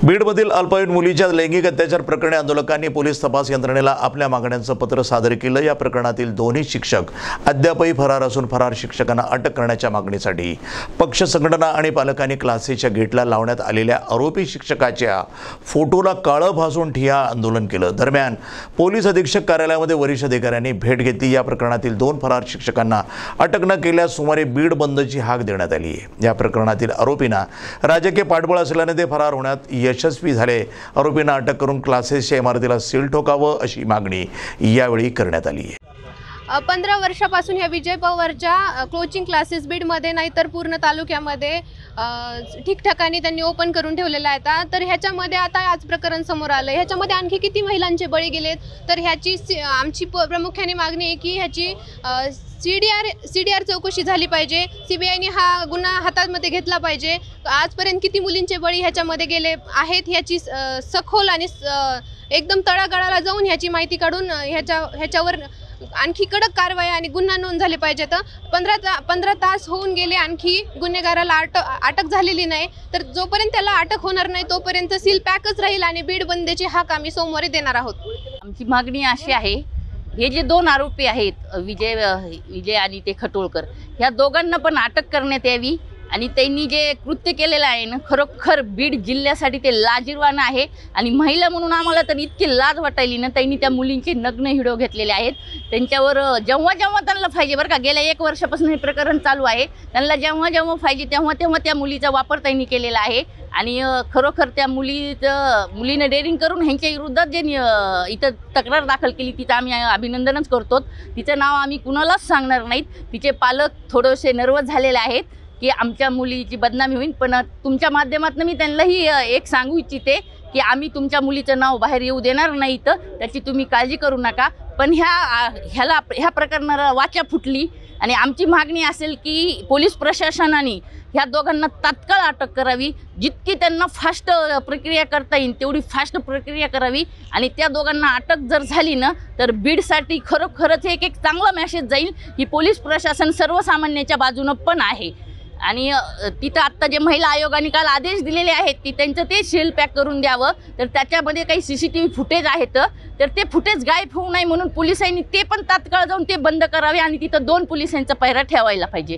बीडमधील अल्पवयीन मुलीच्या लैंगिक अत्याचार प्रकरणी आंदोलकांनी पोलीस तपास यंत्रणेला आपल्या मागण्यांचं पत्र सादर केलं। या प्रकरणातील दोन्ही शिक्षक अद्यापही फरार असून फरार शिक्षकांना अटक करण्याच्या मागणीसाठी पक्ष संघटना आणि पालकांनी क्लासेसच्या गेटला लावण्यात आलेल्या आरोपी शिक्षकाच्या फोटोला काळं भासून ठिय्या आंदोलन केलं। दरम्यान पोलीस अधीक्षक कार्यालयामध्ये वरिष्ठ अधिकाऱ्यांनी भेट घेतली। या प्रकरणातील दोन फरार शिक्षकांना अटक न केल्यास सोमवारी बीड बंदची हाक देण्यात आली आहे। या प्रकरणातील आरोपींना राजकीय पाठबळ असल्याने ते फरार होण्यात यशस्वी झाले। आरोपींना अटक करून क्लासेसच्या इमारतीला सील ठोकावं अशी मागणी यावेळी करण्यात आली आहे। 15 वर्षापासून ह्या विजय पवारच्या कोचिंग क्लासेस बीडमध्ये नाही तर पूर्ण तालुक्यामध्ये ठिकठिकाणी त्यांनी ओपन करून ठेवलेला आहे। तर ह्याच्यामध्ये आता आज प्रकरण समोर आलं। ह्याच्यामध्ये आणखी किती महिलांचे बळी गेलेत तर ह्याची आमची प्रामुख्याने मागणी आहे की ह्याची सीडीआर चौकशी झाली पाहिजे। सीबीआयने हा गुन्हा हातामध्ये घेतला पाहिजे। आजपर्यंत किती मुलींचे बळी ह्याच्यामध्ये गेले आहेत ह्याची सखोल आणि एकदम तळागाळाला जाऊन ह्याची माहिती काढून ह्याच्यावर आणखी कडक कारवाई आणि गुन्हा नोंद झाले पाहिजे। तर 15 तास होऊन गेले आणखी गुन्हेगाराला अटक झालेली नाही। तर जोपर्यंत त्याला अटक होणार नाही तोपर्यंत सील पॅकच राहील आणि बीड बंदची हाक आम्ही सोमवारी देणार आहोत। आमची मागणी अशी आहे, हे जे दोन आरोपी आहेत विजय आणि ते खटोळकर, ह्या दोघांना पण अटक करण्यात यावी आणि त्यांनी जे कृत्य केलेलं आहे ना, खरोखर बीड जिल्ह्यासाठी ते लाजिरवाणं आहे। आणि महिला म्हणून आम्हाला तर इतकी लाज वाटायली ना, त्यांनी त्या मुलींचे नग्न व्हिडिओ घेतलेले आहेत। त्यांच्यावर जेव्हा त्यांना पाहिजे, बरं का, गेल्या 1 वर्षापासून हे प्रकरण चालू आहे, त्यांना जेव्हा पाहिजे तेव्हा त्या मुलीचा वापर त्यांनी केलेला आहे। आणि खरोखर त्या मुलीनं डेअरिंग करून ह्यांच्या विरुद्धात जे इथं तक्रार दाखल केली तिचं आम्ही अभिनंदनच करतो। तिचं नाव आम्ही कुणालाच सांगणार नाहीत। तिचे पालक थोडेसे नर्वस झालेले आहेत की आमच्या मुलीची बदनामी होईल, पण तुमच्या माध्यमातून मी त्यांनाही एक सांगू इच्छिते की आम्ही तुमच्या मुलीचं नाव बाहेर येऊ देणार नाही, तर त्याची तुम्ही काळजी करू नका। पण ह्या प्रकरणाला वाचा फुटली आणि आमची मागणी असेल की पोलीस प्रशासनाने ह्या दोघांना तात्काळ अटक करावी। जितकी त्यांना फास्ट प्रक्रिया करता येईल तेवढी फास्ट प्रक्रिया करावी आणि त्या दोघांना अटक जर झाली ना तर बीडसाठी खरोखरच एक चांगला मेसेज जाईल की पोलीस प्रशासन सर्वसामान्याच्या बाजूनं पण आहे। आणि तिथं आत्ता जे महिला आयोगाने काल आदेश दिलेले आहेत की त्यांचं ते सील पॅक करून द्यावं, तर त्याच्यामध्ये काही CCTV फुटेज आहेत तर ते फुटेज गायब होऊ नये म्हणून पोलिसांनी ते पण तात्काळ जाऊन ते बंद करावे आणि तिथं 2 पोलिसांचा पहिरा ठेवायला पाहिजे।